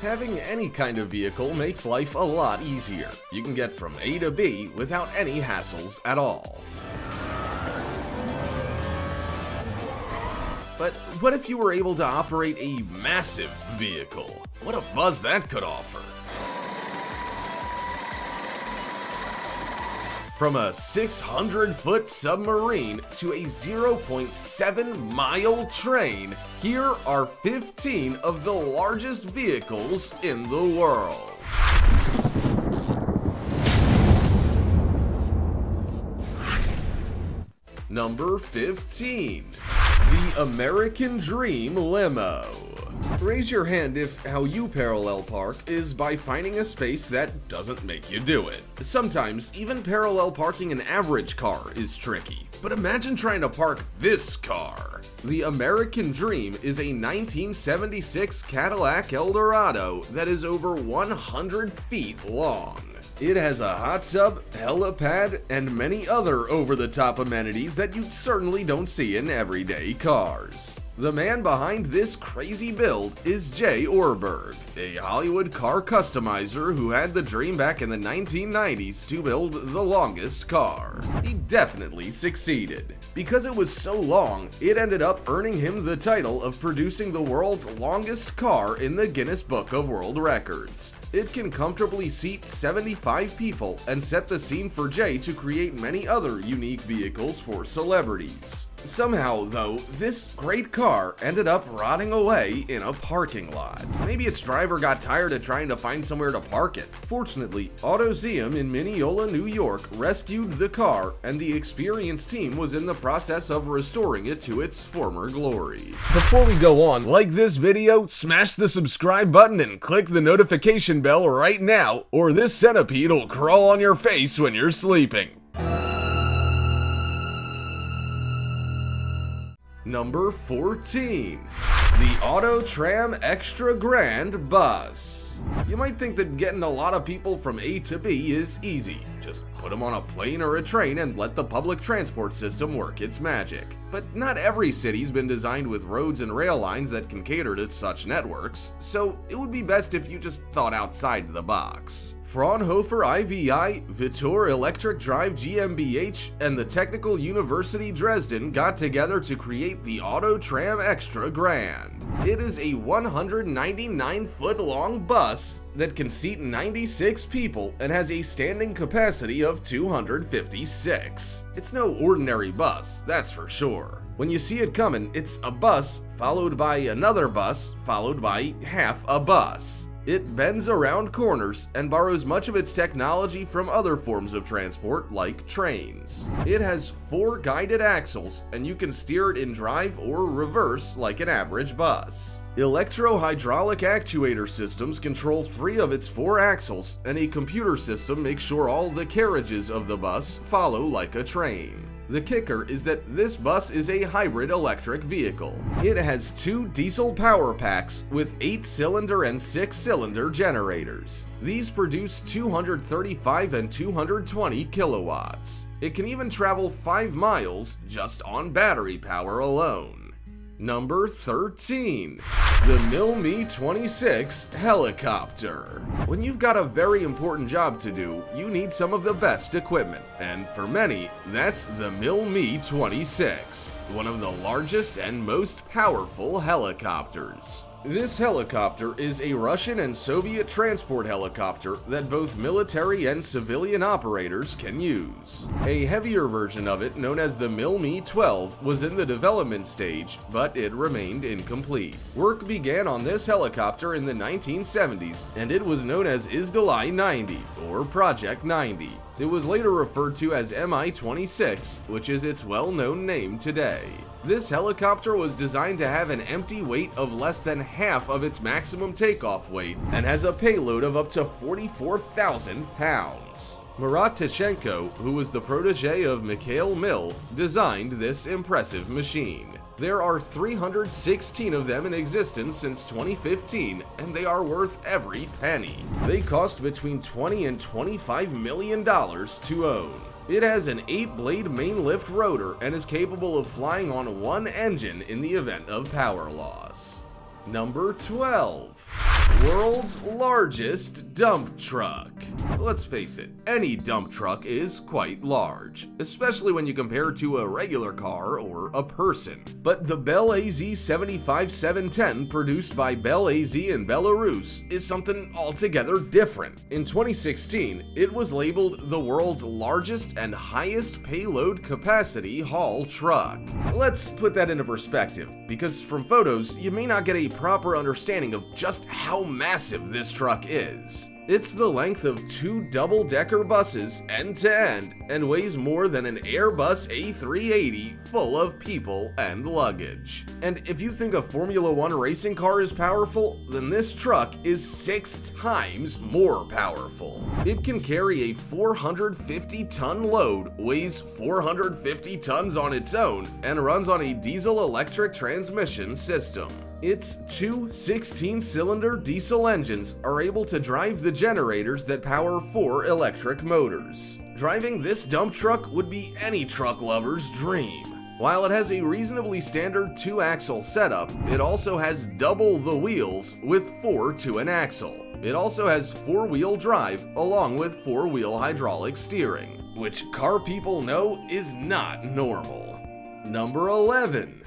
Having any kind of vehicle makes life a lot easier. You can get from A to B without any hassles at all. But what if you were able to operate a massive vehicle? What a buzz that could offer! From a 600-foot submarine to a 0.7-mile train, here are 15 of the largest vehicles in the world. Number 15. The American Dream Limo. Raise your hand if how you parallel park is by finding a space that doesn't make you do it. Sometimes, even parallel parking an average car is tricky. But imagine trying to park this car. The American Dream is a 1976 Cadillac Eldorado that is over 100 feet long. It has a hot tub, helipad, and many other over-the-top amenities that you certainly don't see in everyday cars. The man behind this crazy build is Jay Orberg, a Hollywood car customizer who had the dream back in the 1990s to build the longest car. He definitely succeeded. Because it was so long, it ended up earning him the title of producing the world's longest car in the Guinness Book of World Records. It can comfortably seat 75 people and set the scene for Jay to create many other unique vehicles for celebrities. Somehow, though, this great car ended up rotting away in a parking lot. Maybe its driver got tired of trying to find somewhere to park it. Fortunately, AutoZeum in Mineola, New York rescued the car, and the experienced team was in the process of restoring it to its former glory. Before we go on, like this video, smash the subscribe button and click the notification bell right now, or this centipede will crawl on your face when you're sleeping. Number 14. The Auto Tram Extra Grand Bus. You might think that getting a lot of people from A to B is easy. Just put them on a plane or a train and let the public transport system work its magic. But not every city's been designed with roads and rail lines that can cater to such networks, so it would be best if you just thought outside the box. Fraunhofer IVI, Vittor Electric Drive GmbH, and the Technical University Dresden got together to create the Auto Tram Extra Grand. It is a 199-foot-long bus that can seat 96 people and has a standing capacity of 256. It's no ordinary bus, that's for sure. When you see it coming, it's a bus followed by another bus followed by half a bus. It bends around corners and borrows much of its technology from other forms of transport like trains. It has 4 guided axles, and you can steer it in drive or reverse like an average bus. Electro-hydraulic actuator systems control 3 of its 4 axles, and a computer system makes sure all the carriages of the bus follow like a train. The kicker is that this bus is a hybrid electric vehicle. It has 2 diesel power packs with 8-cylinder and 6-cylinder generators. These produce 235 and 220 kilowatts. It can even travel 5 miles just on battery power alone. Number 13. The y2mate helicopter. When you've got a very important job to do, you need some of the best equipment, and for many, that's the y2, one of the largest and most powerful helicopters. This helicopter is a Russian and Soviet transport helicopter that both military and civilian operators can use. A heavier version of it, known as the y2, was in the development stage, but it remained incomplete. Work began on this helicopter in the 1970s, and it was known as Izdalai 90, or Project 90. It was later referred to as Mi-26, which is its well-known name today. This helicopter was designed to have an empty weight of less than half of its maximum takeoff weight and has a payload of up to 44,000 pounds. Murat Tishchenko, who was the protege of Mikhail Mil, designed this impressive machine. There are 316 of them in existence since 2015, and they are worth every penny. They cost between $20 and $25 million to own. It has an 8-blade main lift rotor and is capable of flying on one engine in the event of power loss. Number 12. World's largest dump truck. Let's face it, any dump truck is quite large, especially when you compare to a regular car or a person. But the Bell AZ 75710, produced by Bell AZ in Belarus, is something altogether different. In 2016, it was labeled the world's largest and highest payload capacity haul truck. Let's put that into perspective, because from photos, you may not get a proper understanding of just how massive this truck is. It's the length of 2 double-decker buses end to end and weighs more than an Airbus A380 full of people and luggage. And if you think a Formula 1 racing car is powerful, then this truck is 6 times more powerful. It can carry a 450-ton load, weighs 450 tons on its own, and runs on a diesel-electric transmission system. Its two 16-cylinder diesel engines are able to drive the generators that power 4 electric motors. Driving this dump truck would be any truck lover's dream. While it has a reasonably standard 2-axle setup, it also has double the wheels with 4 to an axle. It also has 4-wheel drive along with 4-wheel hydraulic steering, which car people know is not normal. Number 11.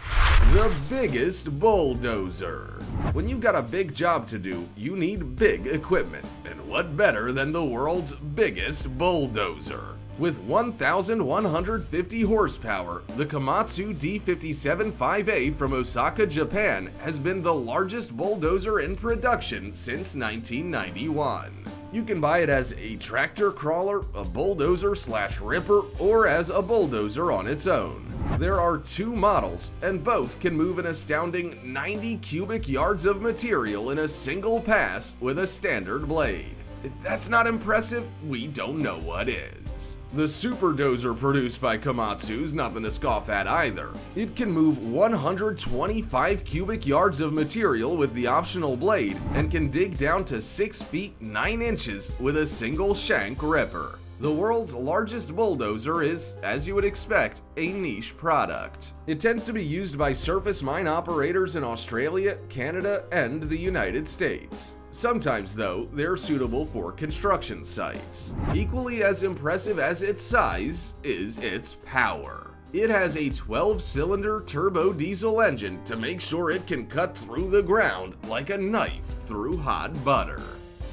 The biggest bulldozer. When you've got a big job to do, you need big equipment, and what better than the world's biggest bulldozer? With 1,150 horsepower, the Komatsu D57-5A from Osaka, Japan has been the largest bulldozer in production since 1991. You can buy it as a tractor crawler, a bulldozer/ripper, or as a bulldozer on its own. There are 2 models, and both can move an astounding 90 cubic yards of material in a single pass with a standard blade. If that's not impressive, we don't know what is. The Super Dozer produced by Komatsu is nothing to scoff at either. It can move 125 cubic yards of material with the optional blade and can dig down to 6 feet 9 inches with a single shank ripper. The world's largest bulldozer is, as you would expect, a niche product. It tends to be used by surface mine operators in Australia, Canada, and the United States. Sometimes, though, they're suitable for construction sites. Equally as impressive as its size is its power. It has a 12-cylinder turbo diesel engine to make sure it can cut through the ground like a knife through hot butter.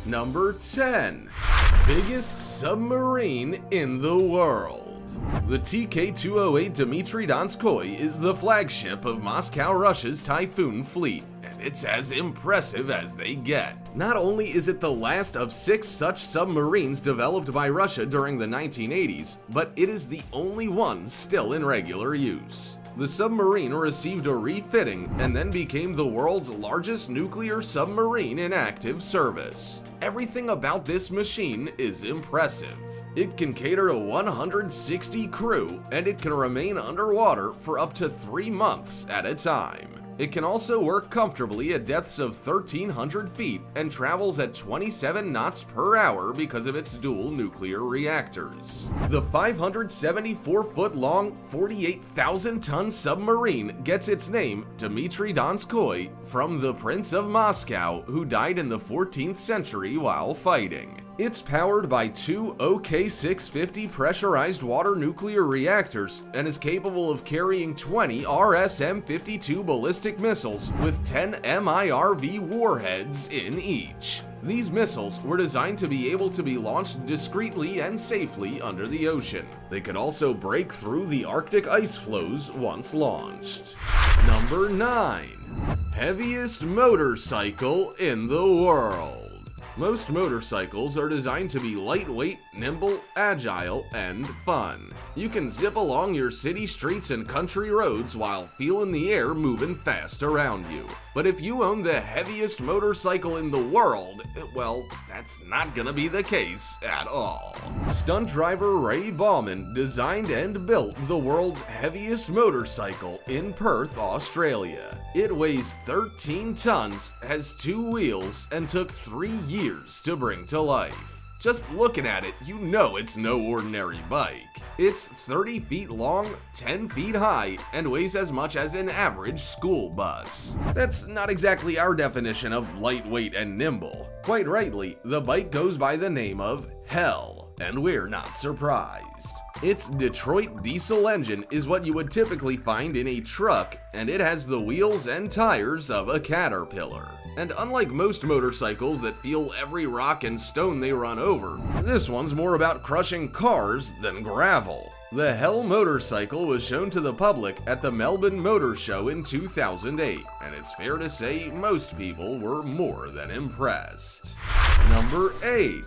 Number 10. Biggest submarine in the world. The TK-208 Dmitry Donskoy is the flagship of Moscow, Russia's Typhoon fleet, and it's as impressive as they get. Not only is it the last of 6 such submarines developed by Russia during the 1980s, but it is the only one still in regular use. The submarine received a refitting and then became the world's largest nuclear submarine in active service. Everything about this machine is impressive. It can cater to 160 crew, and it can remain underwater for up to 3 months at a time. It can also work comfortably at depths of 1,300 feet and travels at 27 knots per hour because of its dual nuclear reactors. The 574-foot-long, 48,000-ton submarine gets its name, Dmitry Donskoy, from the Prince of Moscow, who died in the 14th century while fighting. It's powered by 2 OK-650 pressurized water nuclear reactors and is capable of carrying 20 RSM-52 ballistic missiles with 10 MIRV warheads in each. These missiles were designed to be able to be launched discreetly and safely under the ocean. They could also break through the Arctic ice floes once launched. Number 9. Heaviest motorcycle in the world. Most motorcycles are designed to be lightweight, nimble, agile, and fun. You can zip along your city streets and country roads while feeling the air moving fast around you. But if you own the heaviest motorcycle in the world, well, that's not gonna be the case at all. Stunt driver Ray Bauman designed and built the world's heaviest motorcycle in Perth, Australia. It weighs 13 tons, has 2 wheels, and took 3 years to bring to life. Just looking at it, you know it's no ordinary bike. It's 30 feet long, 10 feet high, and weighs as much as an average school bus. That's not exactly our definition of lightweight and nimble. Quite rightly, the bike goes by the name of Hell, and we're not surprised. Its Detroit diesel engine is what you would typically find in a truck, and it has the wheels and tires of a Caterpillar. And unlike most motorcycles that feel every rock and stone they run over, this one's more about crushing cars than gravel. The Hell motorcycle was shown to the public at the Melbourne Motor Show in 2008, and it's fair to say most people were more than impressed. Number 8.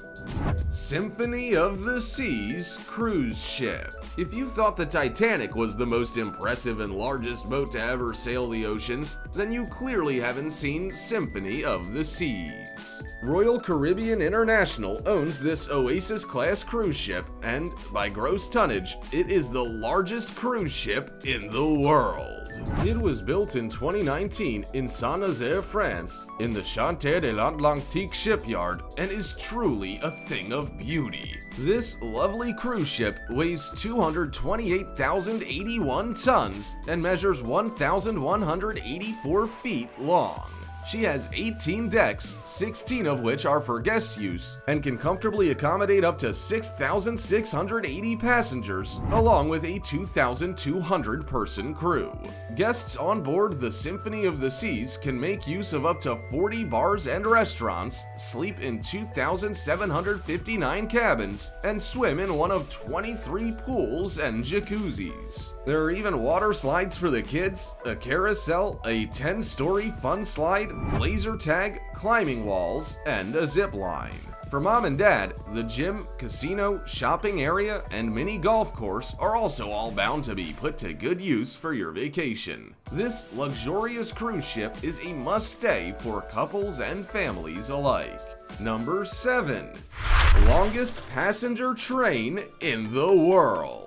Symphony of the Seas cruise ship. If you thought the Titanic was the most impressive and largest boat to ever sail the oceans, then you clearly haven't seen Symphony of the Seas. Royal Caribbean International owns this Oasis-class cruise ship, and by gross tonnage, it is the largest cruise ship in the world. It was built in 2019 in Saint-Nazaire, France, in the Chantier de l'Atlantique shipyard, and is truly a thing of beauty. This lovely cruise ship weighs 228,081 tons and measures 1,184 feet long. She has 18 decks, 16 of which are for guest use, and can comfortably accommodate up to 6,680 passengers, along with a 2,200-person crew. Guests on board the Symphony of the Seas can make use of up to 40 bars and restaurants, sleep in 2,759 cabins, and swim in one of 23 pools and jacuzzis. There are even water slides for the kids, a carousel, a 10-story fun slide, laser tag, climbing walls, and a zip line. For mom and dad, the gym, casino, shopping area, and mini golf course are also all bound to be put to good use for your vacation. This luxurious cruise ship is a must-stay for couples and families alike. Number 7. Longest passenger train in the world.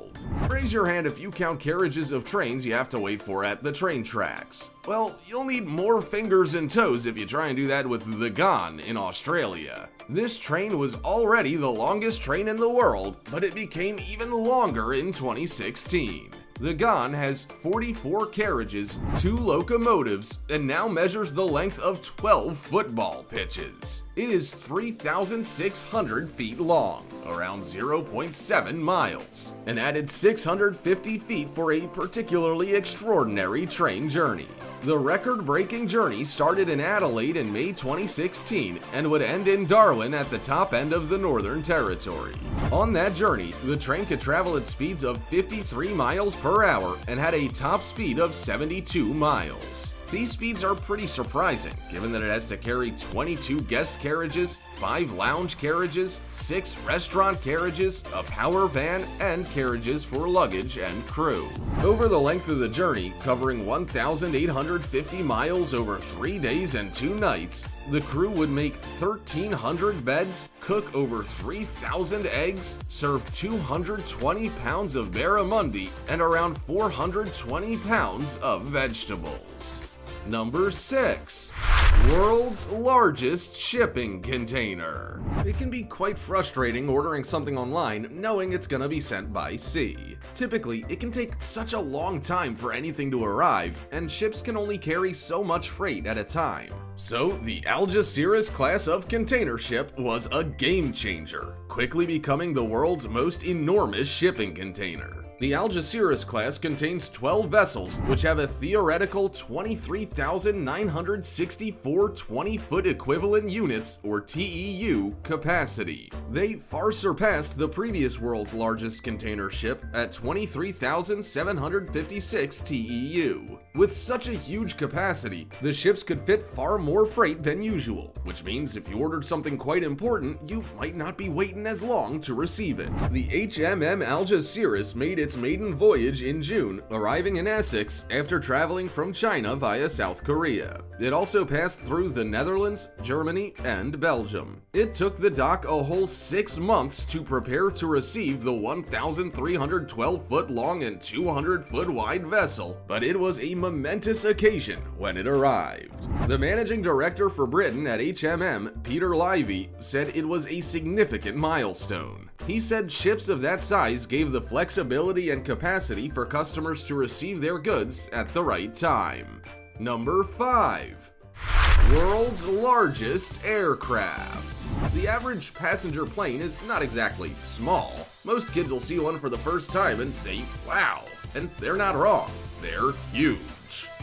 Raise your hand if you count carriages of trains you have to wait for at the train tracks. Well, you'll need more fingers and toes if you try and do that with the Ghan in Australia. This train was already the longest train in the world, but it became even longer in 2016. The Ghan has 44 carriages, 2 locomotives, and now measures the length of 12 football pitches. It is 3,600 feet long, around 0.7 miles, and added 650 feet for a particularly extraordinary train journey. The record-breaking journey started in Adelaide in May 2016 and would end in Darwin at the top end of the Northern Territory. On that journey, the train could travel at speeds of 53 miles per hour and had a top speed of 72 miles. These speeds are pretty surprising, given that it has to carry 22 guest carriages, 5 lounge carriages, 6 restaurant carriages, a power van, and carriages for luggage and crew. Over the length of the journey, covering 1,850 miles over 3 days and 2 nights, the crew would make 1,300 beds, cook over 3,000 eggs, serve 220 pounds of barramundi, and around 420 pounds of vegetables. Number 6. World's largest shipping container. It can be quite frustrating ordering something online knowing it's gonna be sent by sea. Typically, it can take such a long time for anything to arrive, and ships can only carry so much freight at a time. So, the Algeciras class of container ship was a game changer, quickly becoming the world's most enormous shipping container. The Algeciras class contains 12 vessels, which have a theoretical 23,964 20-foot equivalent units, or TEU, capacity. They far surpassed the previous world's largest container ship at 23,756 TEU. With such a huge capacity, the ships could fit far more freight than usual, which means if you ordered something quite important, you might not be waiting as long to receive it. The HMM Algeciras made its its maiden voyage in June, arriving in Essex after traveling from China via South Korea. It also passed through the Netherlands, Germany, and Belgium. It took the dock a whole 6 months to prepare to receive the 1,312-foot long and 200-foot wide vessel, but it was a momentous occasion when it arrived. The managing director for Britain at HMM, Peter Livy, said it was a significant milestone. He said ships of that size gave the flexibility and capacity for customers to receive their goods at the right time. Number 5. World's largest aircraft. The average passenger plane is not exactly small. Most kids will see one for the first time and say, wow, and they're not wrong, they're huge.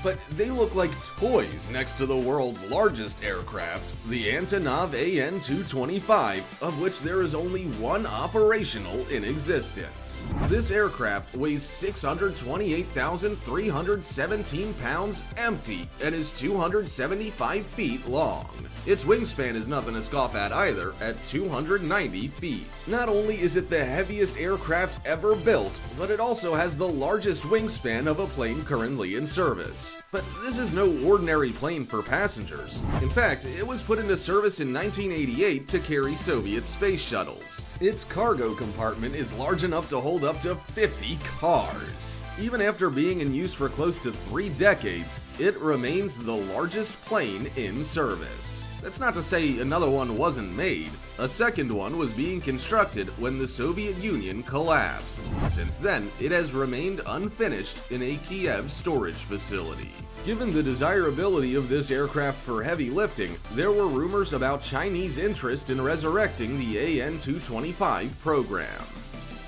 But they look like toys next to the world's largest aircraft, the Antonov AN-225, of which there is only one operational in existence. This aircraft weighs 628,317 pounds empty and is 275 feet long. Its wingspan is nothing to scoff at either, at 290 feet. Not only is it the heaviest aircraft ever built, but it also has the largest wingspan of a plane currently in service. But this is no ordinary plane for passengers. In fact, it was put into service in 1988 to carry Soviet space shuttles. Its cargo compartment is large enough to hold up to 50 cars. Even after being in use for close to 3 decades, it remains the largest plane in service. That's not to say another one wasn't made. A second one was being constructed when the Soviet Union collapsed. Since then, it has remained unfinished in a Kiev storage facility. Given the desirability of this aircraft for heavy lifting, there were rumors about Chinese interest in resurrecting the AN-225 program.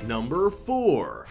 Number 4.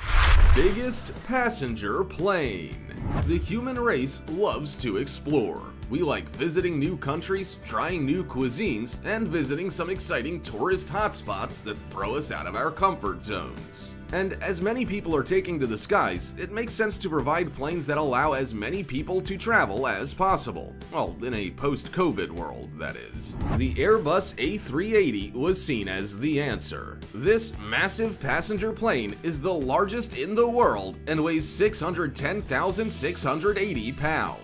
Biggest passenger plane. The human race loves to explore. We like visiting new countries, trying new cuisines, and visiting some exciting tourist hotspots that throw us out of our comfort zones. And as many people are taking to the skies, it makes sense to provide planes that allow as many people to travel as possible. Well, in a post-COVID world, that is. The Airbus A380 was seen as the answer. This massive passenger plane is the largest in the world and weighs 610,680 pounds.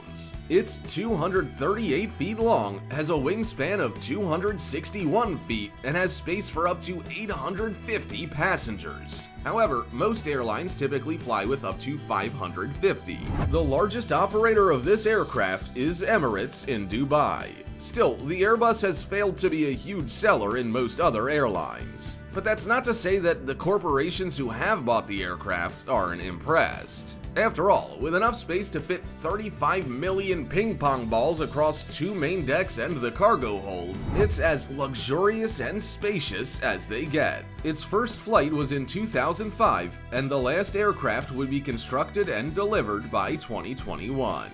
It's 238 feet long, has a wingspan of 261 feet, and has space for up to 850 passengers. However, most airlines typically fly with up to 550. The largest operator of this aircraft is Emirates in Dubai. Still, the Airbus has failed to be a huge seller in most other airlines. But that's not to say that the corporations who have bought the aircraft aren't impressed. After all, with enough space to fit 35 million ping pong balls across 2 main decks and the cargo hold, it's as luxurious and spacious as they get. Its first flight was in 2005, and the last aircraft would be constructed and delivered by 2021.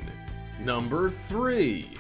Number 3.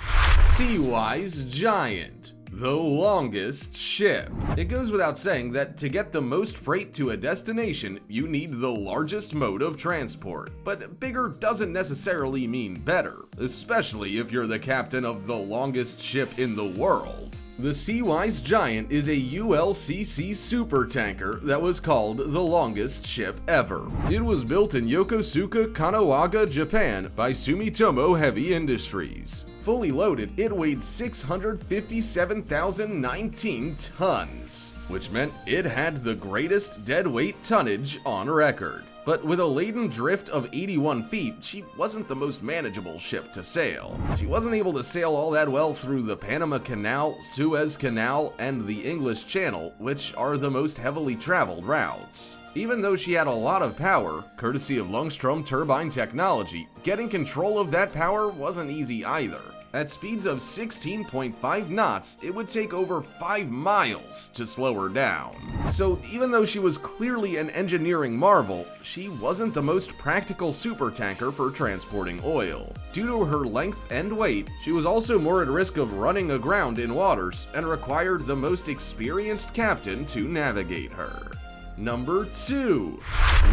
Seawise Giant. The longest ship. It goes without saying that to get the most freight to a destination, you need the largest mode of transport. But bigger doesn't necessarily mean better, especially if you're the captain of the longest ship in the world. The Seawise Giant is a ULCC supertanker that was called the longest ship ever. It was built in Yokosuka, Kanagawa, Japan by Sumitomo Heavy Industries. Fully loaded, it weighed 657,019 tons, which meant it had the greatest deadweight tonnage on record. But with a laden drift of 81 feet, she wasn't the most manageable ship to sail. She wasn't able to sail all that well through the Panama Canal, Suez Canal, and the English Channel, which are the most heavily traveled routes. Even though she had a lot of power, courtesy of Lungstrom turbine technology, getting control of that power wasn't easy either. At speeds of 16.5 knots, it would take over 5 miles to slow her down. So even though she was clearly an engineering marvel, she wasn't the most practical supertanker for transporting oil. Due to her length and weight, she was also more at risk of running aground in waters and required the most experienced captain to navigate her. Number 2.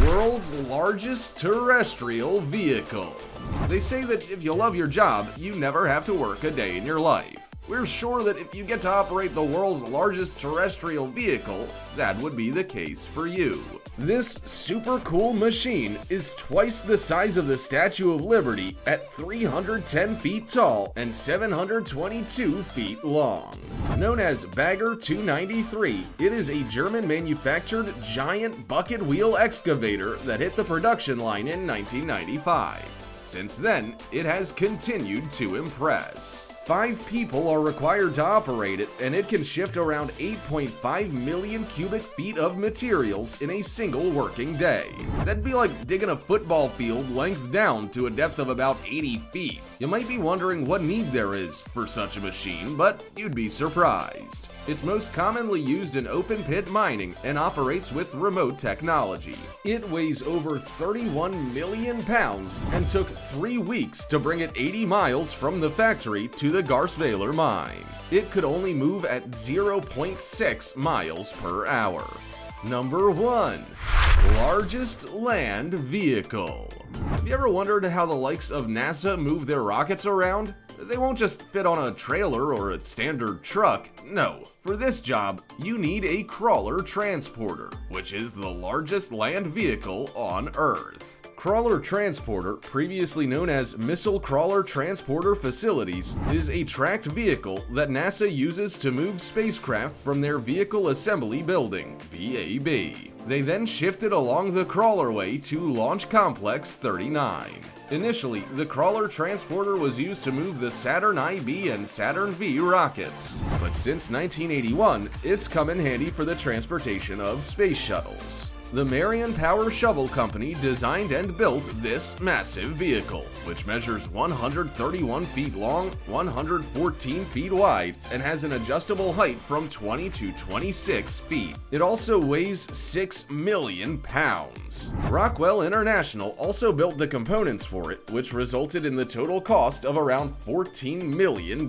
World's largest terrestrial vehicle. They say that if you love your job, you never have to work a day in your life. We're sure that if you get to operate the world's largest terrestrial vehicle, that would be the case for you. This super cool machine is twice the size of the Statue of Liberty at 310 feet tall and 722 feet long. Known as Bagger 293, it is a German-manufactured giant bucket wheel excavator that hit the production line in 1995. Since then, it has continued to impress. 5 people are required to operate it, and it can shift around 8.5 million cubic feet of materials in a single working day. That'd be like digging a football field length down to a depth of about 80 feet. You might be wondering what need there is for such a machine, but you'd be surprised. It's most commonly used in open pit mining and operates with remote technology. It weighs over 31 million pounds and took 3 weeks to bring it 80 miles from the factory to the Garsweiler mine. It could only move at 0.6 miles per hour. Number 1. Largest land vehicle. Have you ever wondered how the likes of NASA move their rockets around? They won't just fit on a trailer or a standard truck. No, for this job, you need a crawler transporter, which is the largest land vehicle on Earth. Crawler Transporter, previously known as Missile Crawler Transporter Facilities, is a tracked vehicle that NASA uses to move spacecraft from their Vehicle Assembly Building, VAB. They then shifted along the crawlerway to Launch Complex 39. Initially, the crawler transporter was used to move the Saturn IB and Saturn V rockets, but since 1981, it's come in handy for the transportation of space shuttles. The Marion Power Shovel Company designed and built this massive vehicle, which measures 131 feet long, 114 feet wide, and has an adjustable height from 20 to 26 feet. It also weighs 6 million pounds. Rockwell International also built the components for it, which resulted in the total cost of around $14 million.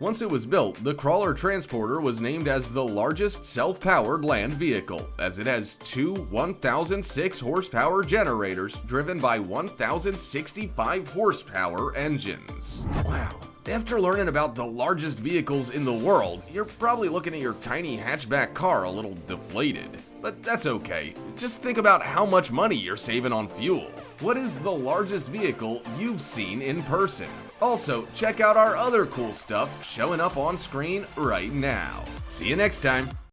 Once it was built, the crawler transporter was named as the largest self-powered land vehicle, as it has 2 1,006 horsepower generators driven by 1,065 horsepower engines. Wow. After learning about the largest vehicles in the world, you're probably looking at your tiny hatchback car a little deflated. But that's okay. Just think about how much money you're saving on fuel. What is the largest vehicle you've seen in person? Also, check out our other cool stuff showing up on screen right now. See you next time.